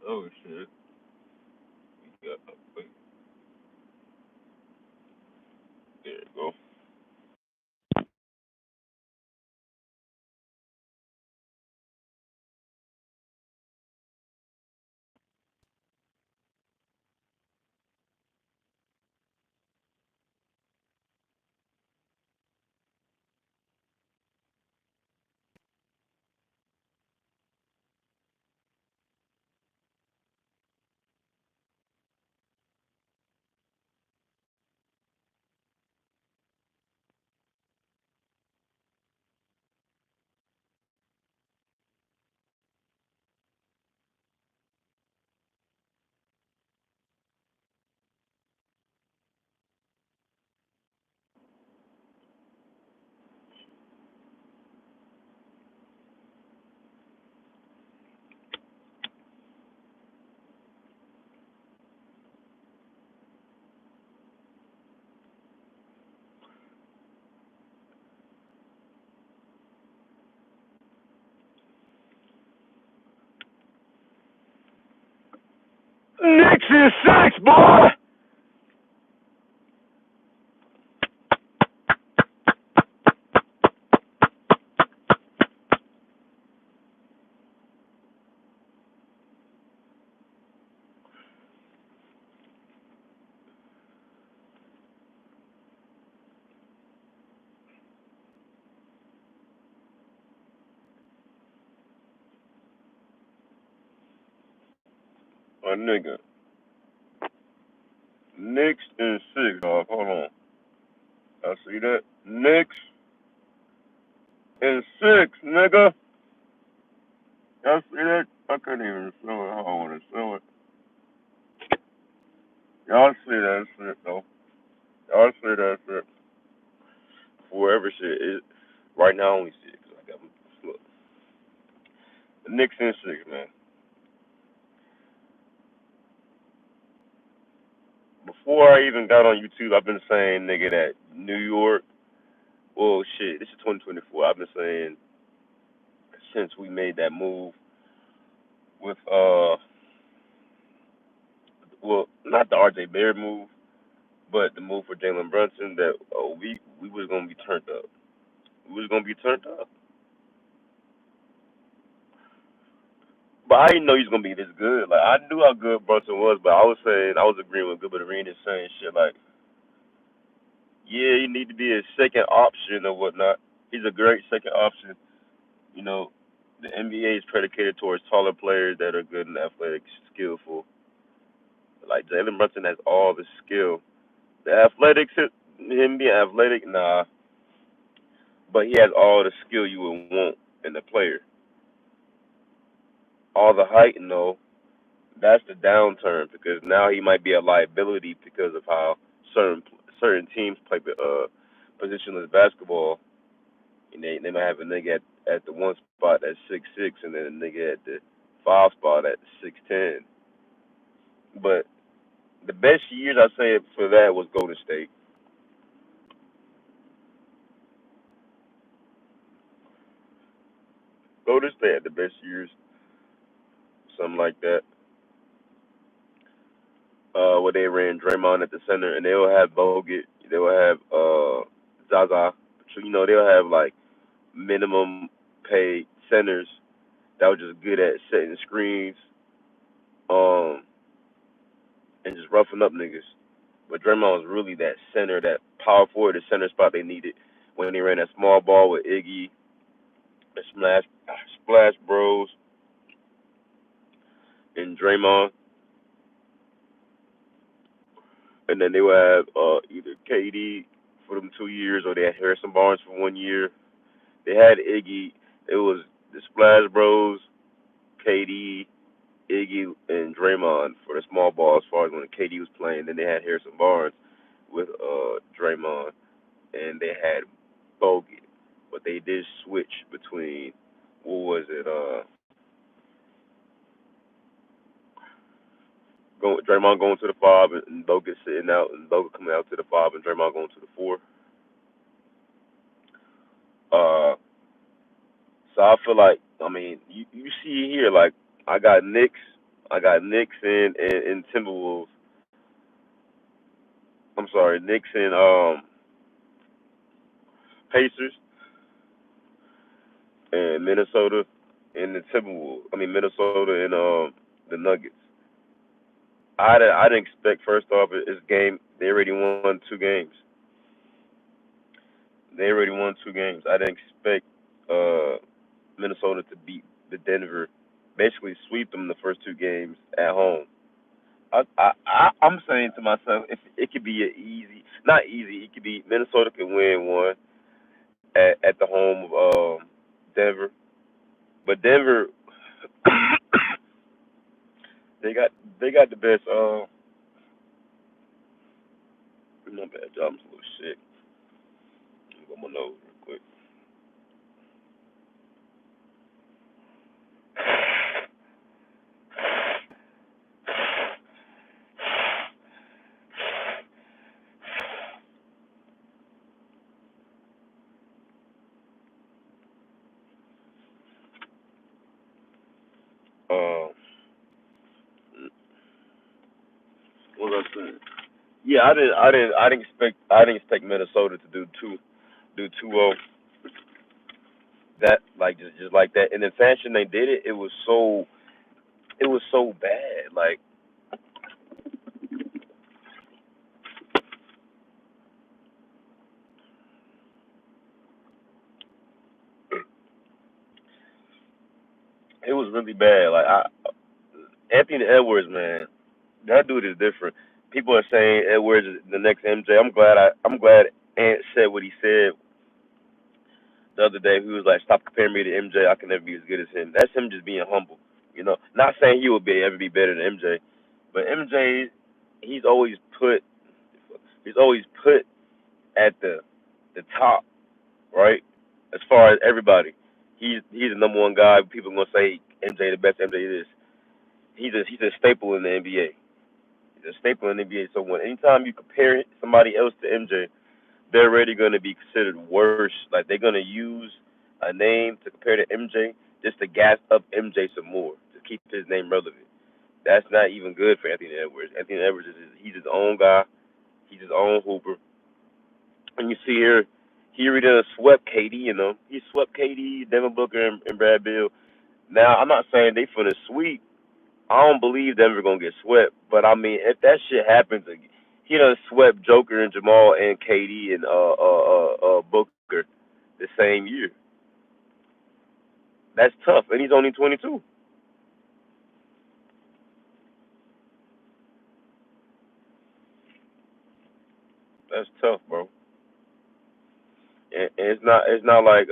Oh shit. We got wait, there you go. Knicks is six, boy. My nigga. Knicks in six, dog. Hold on. I see that. Knicks in six, nigga. I see that. I couldn't even spell it. How I want to spell it. Y'all see that shit though. Y'all see that shit. Whoever shit is right now I only see it because I got look. The Knicks in six, man. Before I even got on YouTube, I've been saying, nigga, that New York. Well, shit, this is 2024. I've been saying since we made that move with well, not the RJ Barrett move, but the move for Jalen Brunson, that we was gonna be turned up. We was gonna be turned up. But I didn't know he was gonna be this good. Like I knew how good Brunson was, but I was agreeing with Gilbert Arenas saying shit like, yeah, you need to be a second option or whatnot. He's a great second option. You know, the NBA is predicated towards taller players that are good and athletic, skillful. Like Jalen Brunson has all the skill. The athletics, him being athletic, nah, but he has all the skill you would want in a player. All the height, no, that's the downturn because now he might be a liability because of how certain teams play positionless basketball. And they might have a nigga at the one spot at 6'6", and then a nigga at the five spot at 6'10". But the best years I say for that was Golden State. Golden State had the best years, something like that. Where they ran Draymond at the center, and they'll have Bogut, they'll have Zaza. You know, they'll have like minimum paid centers that were just good at setting screens, um, and just roughing up niggas. But Draymond was really that center, that power forward, the center spot they needed when they ran that small ball with Iggy, the splash bros, and Draymond, and then they would have either KD for them 2 years, or they had Harrison Barnes for 1 year. They had Iggy. It was the Splash Bros, KD, Iggy, and Draymond for the small ball as far as when KD was playing. Then they had Harrison Barnes with Draymond, and they had Bogut. But they did switch between what was it? Draymond going to the five and Bogut sitting out, and Bogut coming out to the five and Draymond going to the four. Uh, so I feel like, I mean, you see here, like I got Knicks. I got Knicks and Timberwolves. I'm sorry, Knicks and Pacers and Minnesota and the Timberwolves. I mean Minnesota and the Nuggets. I didn't expect first off this game. They already won 2 games. They already won 2 games. I didn't expect uh Minnesota to beat the Denver, basically sweep them the first 2 games at home. I'm saying to myself, if it could be a easy, not easy, it could be Minnesota can win one at the home of Denver, but Denver they got they got the best. My bad, job. I'm a little shit. Let me go my nose real quick. Uh, what was I saying? Yeah, I didn't expect Minnesota to do 2-0 that like just like that. And the fashion they did it, it was so bad. Like it was really bad. Like Anthony Edwards, man, that dude is different. People are saying Edwards is the next MJ. I'm glad Ant said what he said the other day. He was like, "Stop comparing me to MJ. I can never be as good as him." That's him just being humble. Not saying he would be ever be better than MJ, but MJ, he's always put he's always put at the top, right? As far as everybody, he's the number one guy. People are gonna say MJ the best. MJ this. He's a staple in the NBA. He's a staple in the NBA. So anytime you compare somebody else to MJ, they're already gonna be considered worse. Like they're gonna use a name to compare to MJ just to gas up MJ some more to keep his name relevant. That's not even good for Anthony Edwards. Anthony Edwards he's his own guy. He's his own hooper. And you see here, he already done swept KD. He swept KD, Devin Booker, and Brad Beal. Now I'm not saying they finna sweep. I don't believe Denver gonna get swept. But I mean, if that shit happens, he done swept Joker and Jamal and KD and Booker the same year. That's tough, and he's only 22. That's tough, bro. And it's not like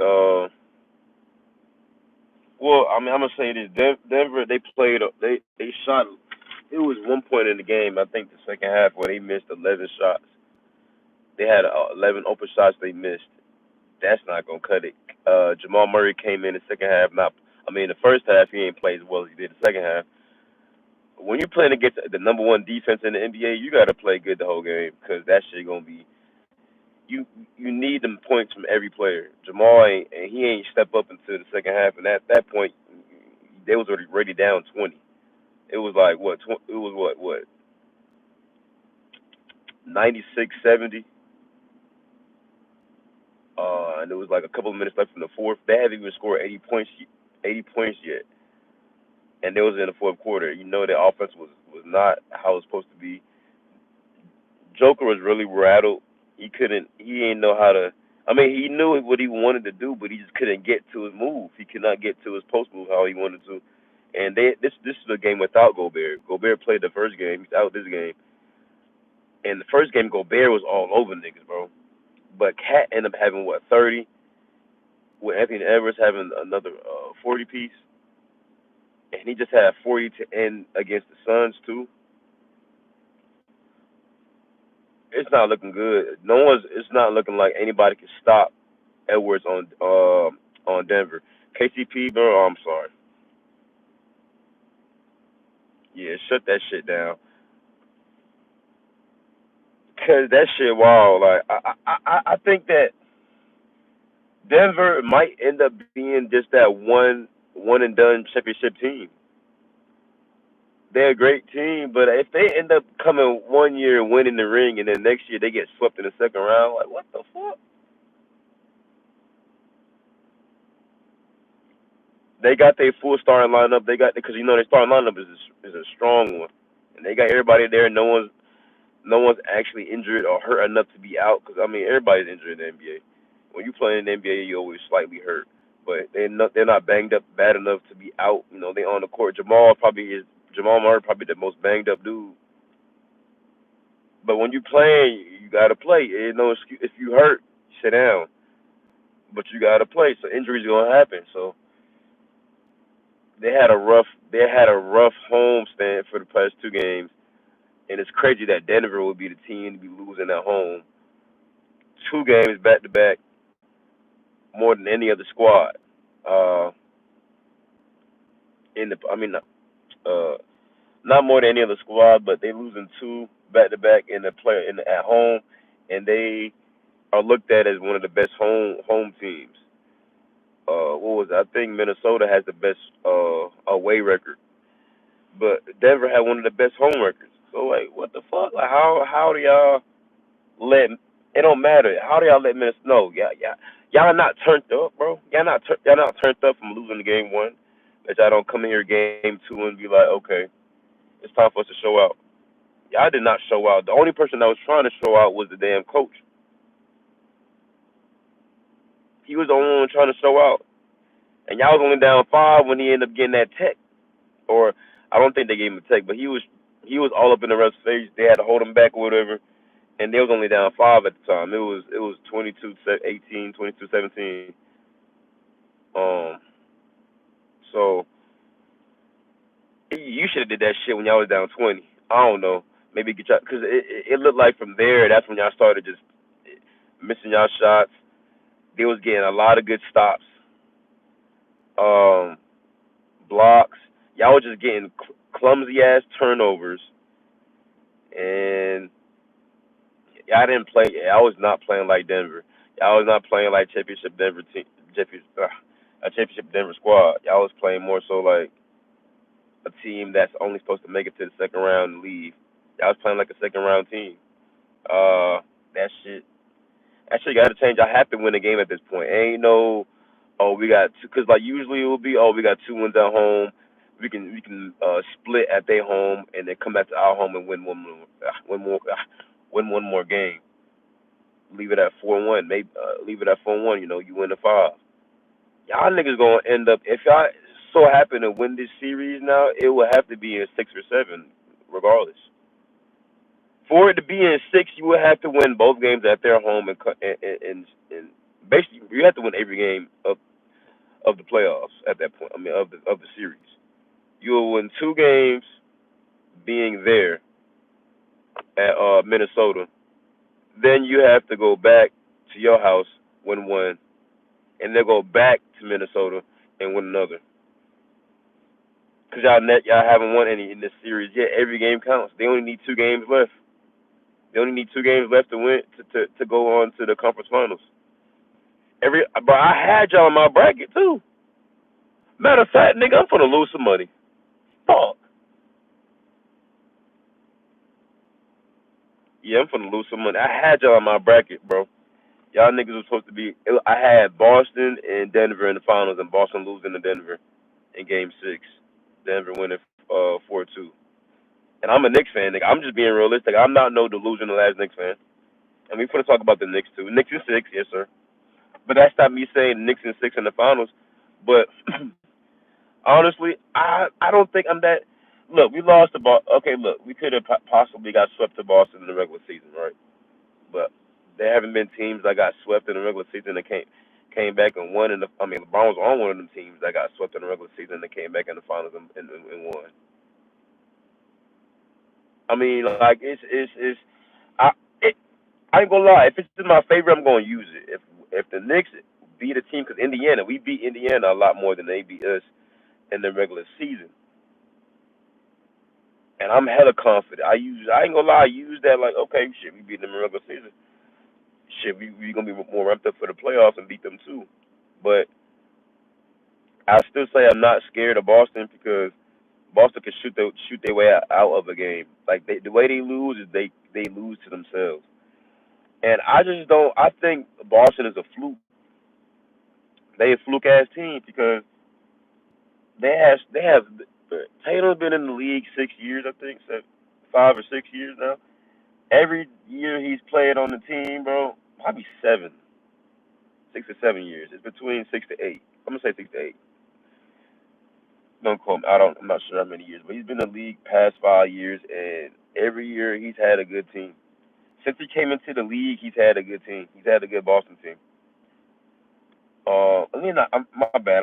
well, I mean, I'm gonna say this: Denver, they played, they shot. It was one point in the game, I think, the second half, where they missed 11 shots. They had 11 open shots they missed. That's not gonna cut it. Jamal Murray came in the second half. Not, I mean, the first half he ain't played as well as he did the second half. When you're playing against the number one defense in the NBA, you got to play good the whole game because that shit gonna be you. You need them points from every player. Jamal ain't, and he ain't step up into the second half, and at that point, they was already down 20. It was like what? It was what 96-70. And it was like a couple of minutes left in the fourth. They haven't even scored 80 points yet, and they was in the fourth quarter. Their offense was not how it was supposed to be. Joker was really rattled. He couldn't. He ain't know how to. I mean, he knew what he wanted to do, but he just couldn't get to his move. He could not get to his post move how he wanted to. And this is a game without Gobert. Gobert played the first game. He's out this game. And the first game, Gobert was all over niggas, bro. But Cat ended up having what 30, with Anthony Edwards having another 40 piece, and he just had 40 to end against the Suns too. It's not looking good. It's not looking like anybody can stop Edwards on Denver. KCP, bro. I'm sorry. Yeah, shut that shit down. Cause that shit wild. Like I think that Denver might end up being just that one and done championship team. they're a great team, but if they end up coming one year and winning the ring, and then next year they get swept in the second round, like what the fuck? They got their full starting lineup. They got because their starting lineup is a strong one, and they got everybody there. No one's actually injured or hurt enough to be out. Because I mean, everybody's injured in the NBA. When you play in the NBA, you're always slightly hurt, but they're not banged up bad enough to be out. They on the court. Jamal Murray probably the most banged up dude. But when you play, you gotta play. Ain't no excuse. If you hurt, sit down. But you gotta play. So injuries gonna happen. So they had a rough home stand for the past two games, and it's crazy that Denver would be the team to be losing at home two games back to back more than any other squad. Uh, uh, not more than any other squad, but they losing two back to back at home, and they are looked at as one of the best home teams. What was it? I think Minnesota has the best away record, but Denver had one of the best home records. So like, what the fuck? Like, how do y'all let? It don't matter. How do y'all let Minnesota? No, y'all not turned up, bro. Y'all not turned up from losing the game one. That y'all don't come in here game two and be like, okay, it's time for us to show out. Y'all did not show out. The only person that was trying to show out was the damn coach. He was the only one trying to show out, and y'all was only down five when he ended up getting that tech. Or I don't think they gave him a tech, but he was all up in the ref's face. They had to hold him back or whatever, and they was only down five at the time. It was 22-18, 22-17. Um, so you should have did that shit when y'all was down 20. I don't know. Maybe get y'all because it looked like from there that's when y'all started just missing y'all shots. They was getting a lot of good stops, um, blocks. Y'all was just getting clumsy ass turnovers, and y'all didn't play. I was not playing like Denver. Y'all was not playing like championship Denver team. A championship Denver squad. Y'all was playing more so like a team that's only supposed to make it to the second round and leave. Y'all was playing like a second round team. That shit. That shit got to change. I have to win the game at this point. Ain't no, oh we got two, because like usually it would be, oh we got two wins at home. We can split at their home and then come back to our home and win one more game. Leave it at 4-1. Maybe leave it at 4-1. You win the five. Y'all niggas gonna end up if y'all so happen to win this series now, it will have to be in six or seven, regardless. For it to be in six, you would have to win both games at their home and basically you have to win every game of the playoffs at that point. I mean of the series. You will win two games being there at Minnesota. Then you have to go back to your house, win one, and then go back to Minnesota and win another. Cause y'all haven't won any in this series yet. Every game counts. They only need two games left. They only need two games left to win to go on to the conference finals. But I had y'all in my bracket too. Matter of fact, nigga, I'm gonna lose some money. Fuck. Yeah, I'm gonna lose some money. I had y'all in my bracket, bro. Y'all niggas was supposed to be. I had Boston and Denver in the finals, and Boston losing to Denver in Game 6. Denver winning 4-2. And I'm a Knicks fan, nigga. I'm just being realistic. I'm not no delusional ass Knicks fan. And we finna talk about the Knicks too. Knicks in 6, yes sir. But that's not me saying Knicks in 6 in the finals. But honestly, I don't think I'm that. Look, we lost the ball. Okay, look, we could have possibly got swept to Boston in the regular season, right? But there haven't been teams that got swept in the regular season that came back and won. I mean, LeBron was on one of them teams that got swept in the regular season that came back in the finals and won. I mean, like it's I it, I ain't gonna lie. If it's in my favor, I'm gonna use it. If the Knicks beat a team, because Indiana, we beat Indiana a lot more than they beat us in the regular season, and I'm hella confident. I ain't gonna lie. I use that like, okay, shit, we beat them in the regular season. Shit, we gonna be more ramped up for the playoffs and beat them too. But I still say I'm not scared of Boston because Boston can shoot their way out of a game. Like the way they lose is they lose to themselves. And I just don't. I think Boston is a fluke. They a fluke ass team because they have Tatum's been in the league 6 years, I think, 5 or 6 years now. Every year he's played on the team, bro, probably 6 or 7 years. It's between 6 to 8. I'm gonna say 6 to 8. Don't quote me. I'm not sure how many years, but he's been in the league past 5 years, and every year he's had a good team. Since he came into the league, he's had a good team. He's had a good Boston team. My bad.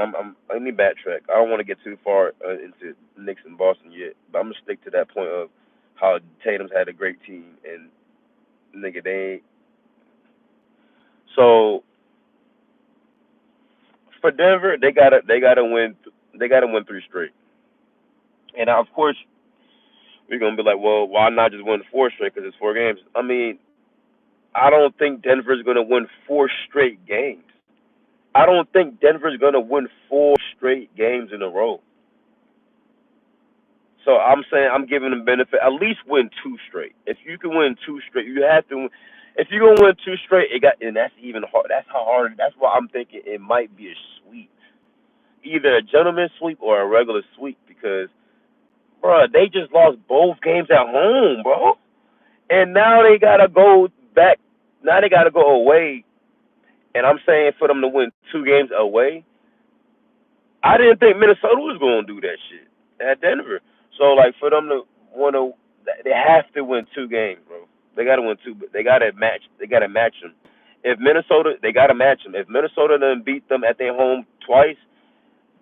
Let me backtrack. I don't want to get too far into Knicks and Boston yet, but I'm gonna stick to that point of how Tatum's had a great team, and nigga, they ain't. So for Denver, they gotta win 3 straight. And now, of course, we're gonna be like, well, why not just win 4 straight? Because it's 4 games. I mean, I don't think Denver's gonna win 4 straight games. I don't think Denver's gonna win 4 straight games in a row. So I'm saying I'm giving them benefit. At least win 2 straight. If you can win 2 straight, you have to. If you're gonna win 2 straight, and that's even hard. That's how hard. That's why I'm thinking it might be a sweep, either a gentleman's sweep or a regular sweep. Because, bro, they just lost both games at home, bro, and now they gotta go back. Now they gotta go away, and I'm saying for them to win 2 games away, I didn't think Minnesota was gonna do that shit at Denver. So like for them to want to, they have to win 2 games, bro. They gotta win two, but they gotta match. They gotta match them. If Minnesota, they gotta match them. If Minnesota doesn't beat them at their home twice,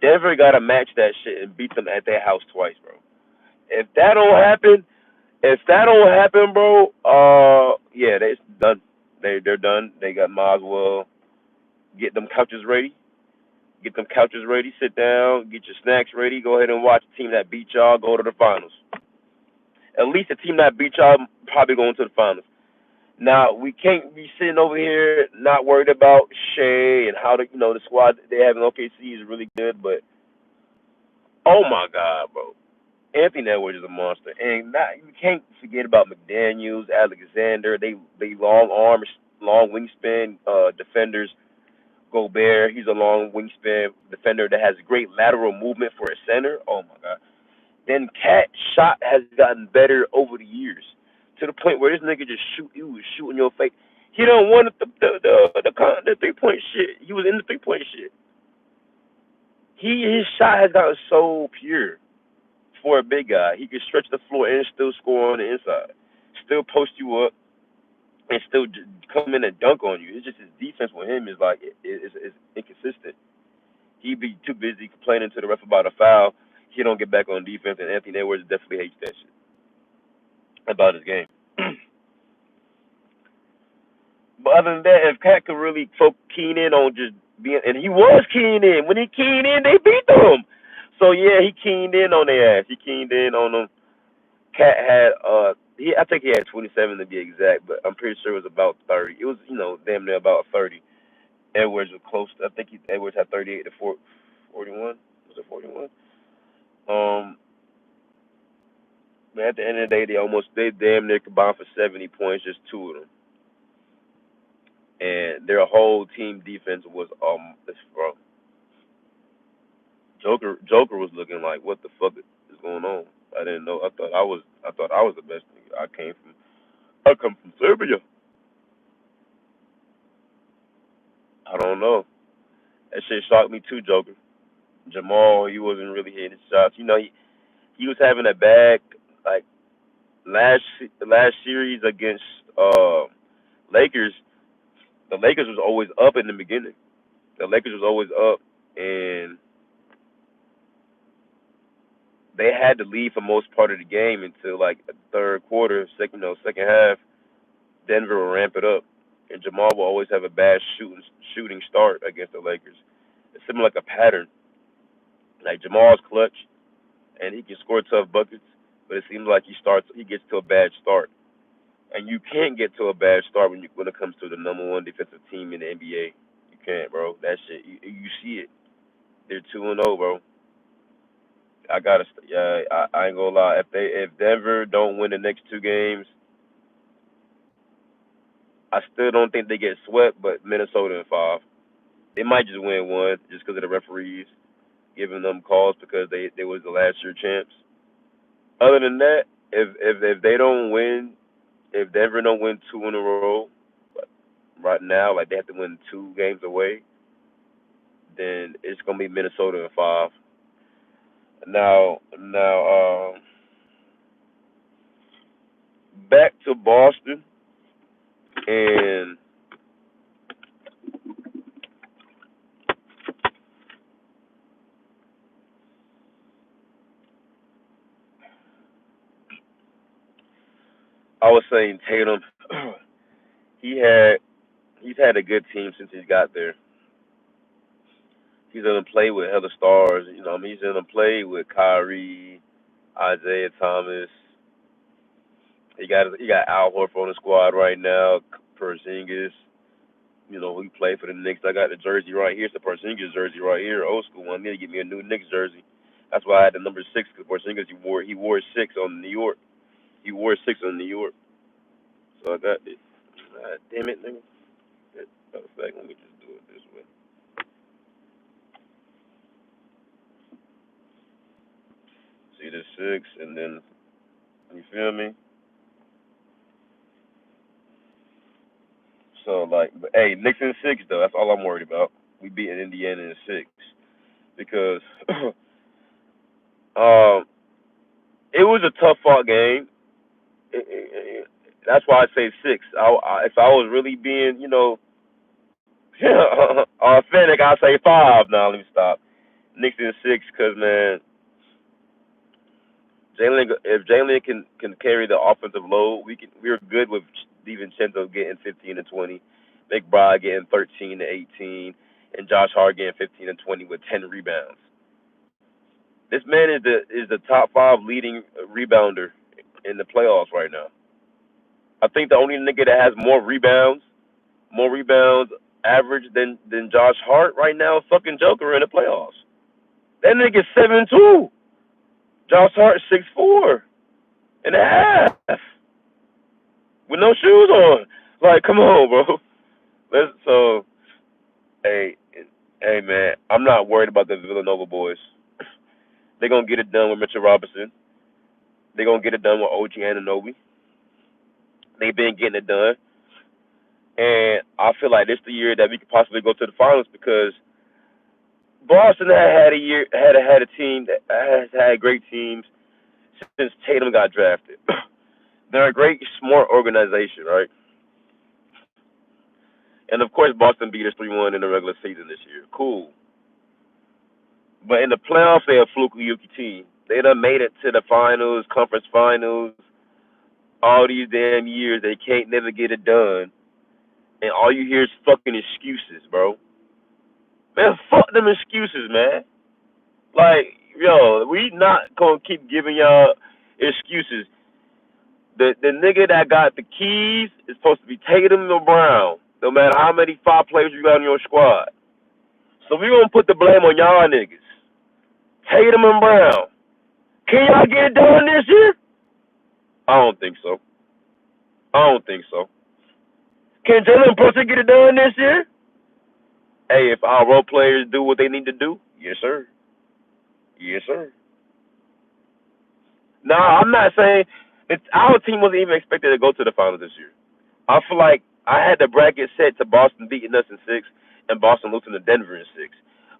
Denver gotta match that shit and beat them at their house twice, bro. If that don't happen, bro, yeah, they done. They're done. They got might as well get them couches ready. Get them couches ready, sit down, get your snacks ready, go ahead and watch the team that beat y'all go to the finals. At least the team that beat y'all probably going to the finals. Now we can't be sitting over here not worried about Shea and how the squad they have in OKC is really good, but oh my God, bro, Anthony Edwards is a monster, and you can't forget about McDaniels, Alexander. They long arms, long wingspan defenders. Gobert, he's a long wingspan defender that has great lateral movement for a center. Oh my God. Then Cat shot has gotten better over the years to the point where this nigga just was shooting your face. He don't want the 3 point shit. He was in the 3 point shit. His shot has gotten so pure for a big guy. He can stretch the floor and still score on the inside, still post you up, and still come in and dunk on you. It's just his defense with him is like it's inconsistent. He be too busy complaining to the ref about a foul. He don't get back on defense, and Anthony Edwards definitely hates that shit about his game. But other than that, if Cat could really keen in on just being, and he was keen in. When he keened in, they beat them. So yeah, he keened in on their ass. He keened in on them. Cat had I think he had 27 to be exact, but I'm pretty sure it was about 30. It was damn near about 30. Edwards was close. I think Edwards had 38 to 41. Was it 41? Um, but at the end of the day, they damn near combined for 70 points, just two of them, and their whole team defense was it's bro. Joker was looking like, what the fuck is going on? I didn't know. I thought I was the best nigga. I come from Serbia. I don't know. That shit shocked me too, Joker. Jamal, he wasn't really hitting his shots. He was having a bad like last series against Lakers. The Lakers was always up in the beginning. The Lakers was always up, and they had to lead for most part of the game until like the third quarter, second half. Denver will ramp it up, and Jamal will always have a bad shooting start against the Lakers. It seemed like a pattern. Like Jamal's clutch, and he can score tough buckets, but it seems like he gets to a bad start, and you can't get to a bad start when it comes to the number one defensive team in the NBA. You can't, bro. That shit, you see it. They're 2-0, bro. I gotta. Yeah, I ain't gonna lie. If Denver don't win the next two games, I still don't think they get swept. But Minnesota in five, they might just win one just because of the referees giving them calls because they was the last year champs. Other than that, if they don't win, if Denver don't win two in a row, right now, like they have to win two games away, then it's gonna be Minnesota in five. Now, back to Boston, and I was saying Tatum, he had he's had a good team since he's got there. He's gonna play with hella stars, you know. I mean, he's gonna play with Kyrie, Isaiah Thomas. He got Al Horford on the squad right now. Porzingis, you know, he played for the Knicks. I got the jersey right here. It's the Porzingis jersey right here, old school one. I need to get me a new Knicks jersey. That's why I had the number six because Porzingis he wore six on New York. He wore six on New York. So I got it. Damn it, nigga. Matter of fact, let me just do it this way. See the six, and then you feel me. So like, but, hey, Knicks in six though. That's all I'm worried about. We beating Indiana in six because um, it was a tough fought game. That's why I say six. If I was really being, you know, authentic, I'd say five. Now let me stop. Knicks in six, cause man, Jalen. If Jalen can carry the offensive load, we're good with DiVincenzo getting 15 and 20, McBride getting 13 to 18, and Josh Hart getting 15 and 20 with 10 rebounds. This man is the top five leading rebounder in the playoffs right now. I think the only nigga that has more rebounds average than Josh Hart right now is fucking Joker in the playoffs. That nigga's 7'2". Josh Hart 6'4" with no shoes on. Like, come on, bro. So hey hey man, I'm not worried about the Villanova boys. They're gonna get it done with Mitchell Robinson. They're gonna get it done with OG Anunoby. They've been getting it done. And I feel like this is the year that we could possibly go to the finals because Boston had a team that has had great teams since Tatum got drafted. They're a great, smart organization, right? And of course, Boston beat us 3-1 in the regular season this year. Cool. But in the playoffs, they're a fluky Yuki team. They done made it to the finals, conference finals, all these damn years. They can't never get it done. And all you hear is fucking excuses, bro. Man, fuck them excuses, man. Like, yo, we not gonna keep giving y'all excuses. The nigga that got the keys is supposed to be Tatum or Brown, no matter how many five players you got on your squad. So we gonna put the blame on y'all niggas. Tatum and Brown. Can y'all get it done this year? I don't think so. I don't think so. Can Jalen Brunson get it done this year? Hey, if our role players do what they need to do, yes sir. Yes sir. Nah, I'm not saying our team wasn't even expected to go to the finals this year. I feel like I had the bracket set to Boston beating us in six and Boston losing to Denver in six.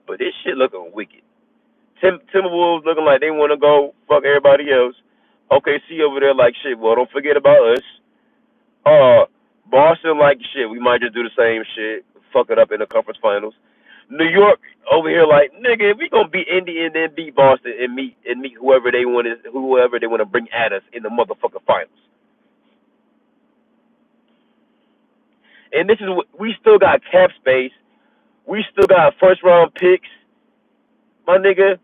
But this shit looking wicked. Timberwolves looking like they want to go fuck everybody else. OKC over there like shit. Well, don't forget about us. Boston like shit. We might just do the same shit. Fuck it up in the conference finals. New York over here like nigga, we gonna beat Indy and then beat Boston and meet whoever they want to bring at us in the motherfucking finals. And this is what we still got cap space. We still got first round picks, my nigga.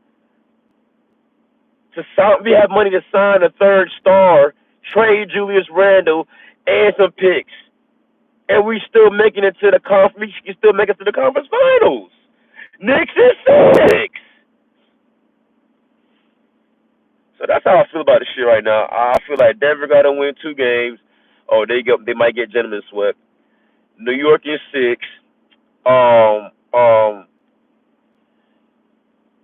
We have money to sign a third star, trade Julius Randle, and some picks, and we still making it to the conference. We can still make it to the conference finals. Knicks is six. about the shit right now. I feel like Denver got to win 2 games. Oh, they might get gentlemen swept. New York is 6. Um, um,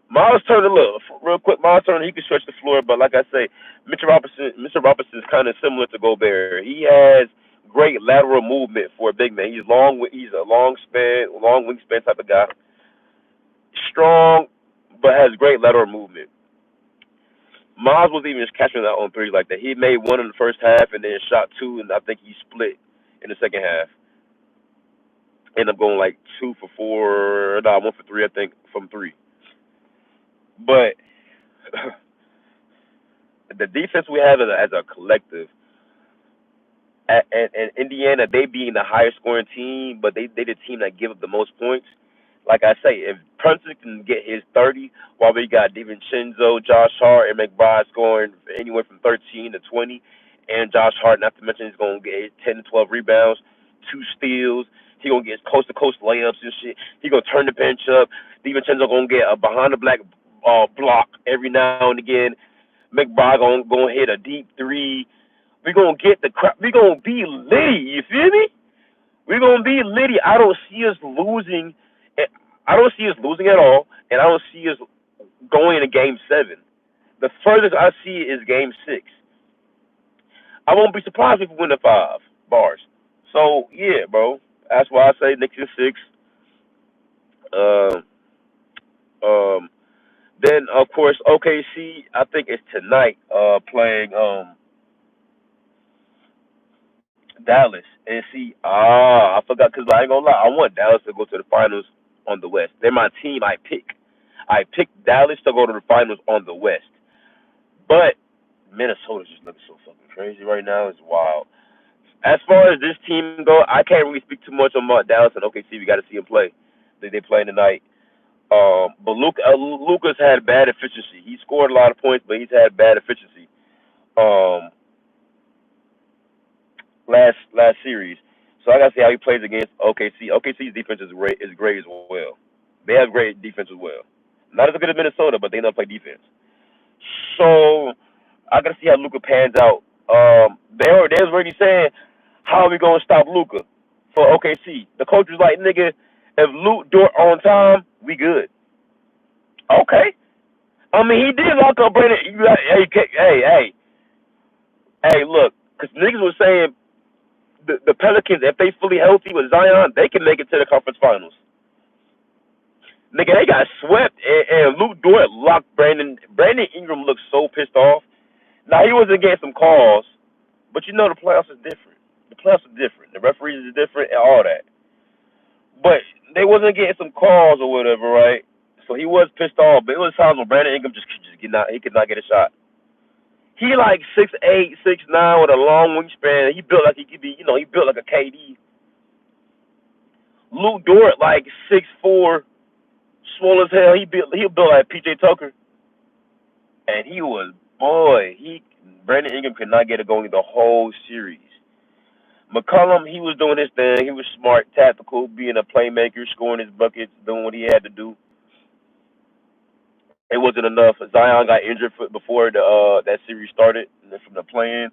Miles Turner, look, real quick, Miles Turner, he can stretch the floor, but like I say, Mr. Robinson is kind of similar to Gobert. He has great lateral movement for a big man. He's a long wingspan type of guy. Strong, but has great lateral movement. Miles was even just catching that on threes like that. He made one in the first half and then shot 2, and I think he split in the second half. Ended up going like 2 for 4, no, 1 for 3, I think, from 3. But the defense we have as a collective, and Indiana, they being the highest scoring team, but they the team that give up the most points. Like I say, if Brunson can get his 30, while we got DiVincenzo, Josh Hart, and McBride scoring anywhere from 13 to 20, and Josh Hart, not to mention he's going to get 10 to 12 rebounds, 2 steals. He going to get coast-to-coast layups and shit. He going to turn the bench up. DiVincenzo going to get a behind-the-black block every now and again. McBride going to hit a deep 3. We going to get the crap. We going to be litty. You feel me? We're gonna be litty. I don't see us losing. I don't see us losing at all, and I don't see us going into Game 7. The furthest I see is Game 6. I won't be surprised if we win the 5 bars. So yeah, bro. That's why I say Knicks in 6. Um, um, then of course OKC. I think it's tonight. Playing Dallas, and see, I forgot because I ain't gonna lie, I want Dallas to go to the finals on the West. They're my team. I picked Dallas to go to the finals on the West, but Minnesota's just looking so fucking crazy right now. It's wild. As far as this team go, I can't really speak too much about Dallas and OKC. We got to see them play. They playing tonight. But Luka's had bad efficiency. He scored a lot of points, but he's had bad efficiency. Um, last series. So I gotta see how he plays against OKC. OKC's defense is great as well. They have great defense as well. Not as good as Minnesota, but they know how to play defense. So I gotta see how Luka pans out. They was already saying, how are we gonna stop Luka for OKC? The coach was like, nigga, if Luke do it on time, we good. Okay. I mean, he did lock up Brandon. Hey, look, because niggas was saying the Pelicans, if they fully healthy with Zion, they can make it to the conference finals. Nigga, they got swept, and Luke Dort locked Brandon. Brandon Ingram looked so pissed off. Now, he wasn't getting some calls, but you know the playoffs is different. The playoffs are different. The referees is different and all that. But they wasn't getting some calls or whatever, right? So he was pissed off, but it was times when Brandon Ingram just he could not get a shot. He like 6'8", 6'9", with a long wingspan. He built like he could be, he built like a KD. Luke Dort like 6'4", small as hell. He built like PJ Tucker, and Brandon Ingram could not get it going the whole series. McCollum, he was doing his thing. He was smart, tactical, being a playmaker, scoring his buckets, doing what he had to do. It wasn't enough. Zion got injured before that series started from the play-in.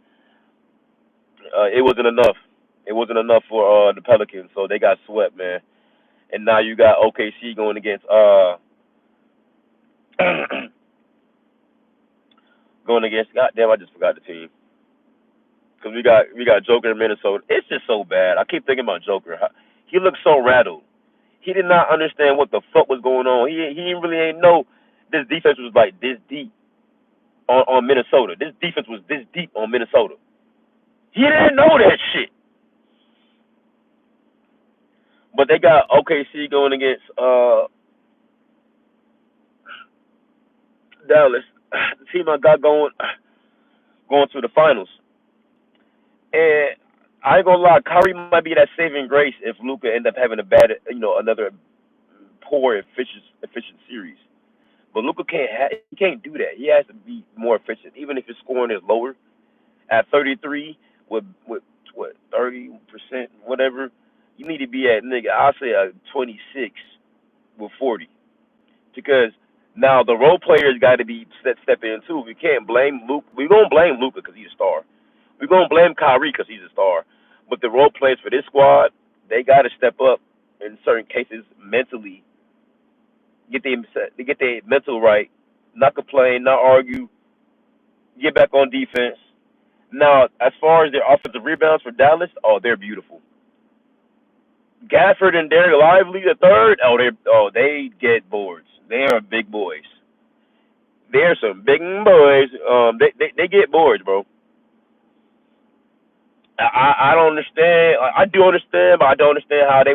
It wasn't enough. It wasn't enough for the Pelicans, so they got swept, man. And now you got OKC going against goddamn, I just forgot the team. Because we got Joker in Minnesota. It's just so bad. I keep thinking about Joker. He looked so rattled. He did not understand what the fuck was going on. He really ain't know this defense was like this deep on Minnesota. This defense was this deep on Minnesota. He didn't know that shit. But they got OKC going against Dallas, the team I got going to the finals. And I ain't gonna lie, Kyrie might be that saving grace if Luka end up having a bad, another poor efficient series. But Luka he can't do that. He has to be more efficient, even if his scoring is lower. At 33 with what 30%, whatever, you need to be at, nigga, I'll say a 26 with 40, because Now the role players got to be step in too. We can't blame Luke. We gonna blame Luka because he's a star. We gonna blame Kyrie because he's a star. But the role players for this squad, they got to step up in certain cases mentally, get their mental right, not complain, not argue, get back on defense. Now, as far as their offensive rebounds for Dallas, oh, they're beautiful. Gafford and Derek Lively, the third, they get boards. They are big boys. They're some big boys. They get boards, bro. I don't understand. I do understand, but I don't understand how they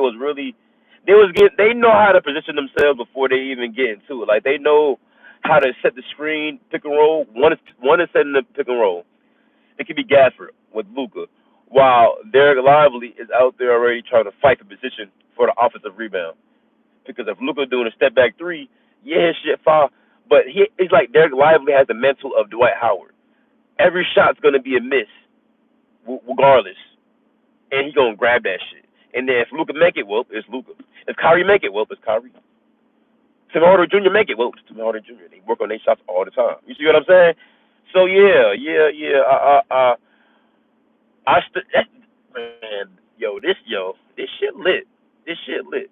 know how to position themselves before they even get into it. Like they know how to set the screen, pick and roll. One is setting the pick and roll. It could be Gafford with Luka, while Derek Lively is out there already trying to fight for position for the offensive rebound. Because if Luka doing a step back three, yeah, his shit foul. But it's like Derek Lively has the mental of Dwight Howard. Every shot's gonna be a miss, regardless, and he gonna grab that shit. And then if Luka make it, well, it's Luka. If Kyrie make it, well, it's Kyrie. Tim Hardaway Jr. make it, well, it's Tim Hardaway Jr. They work on their shots all the time. You see what I'm saying? So yeah. Man, this shit lit. This shit lit.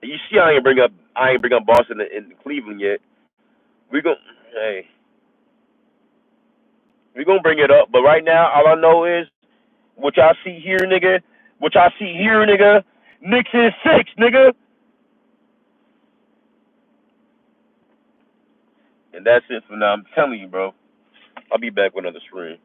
You see, I ain't bring up Boston and Cleveland yet. We gon' hey, we gonna bring it up. But right now, all I know is what y'all see here, nigga. What y'all see here, nigga. Knicks is 6, nigga. And that's it for now. I'm telling you, bro. I'll be back with another screen.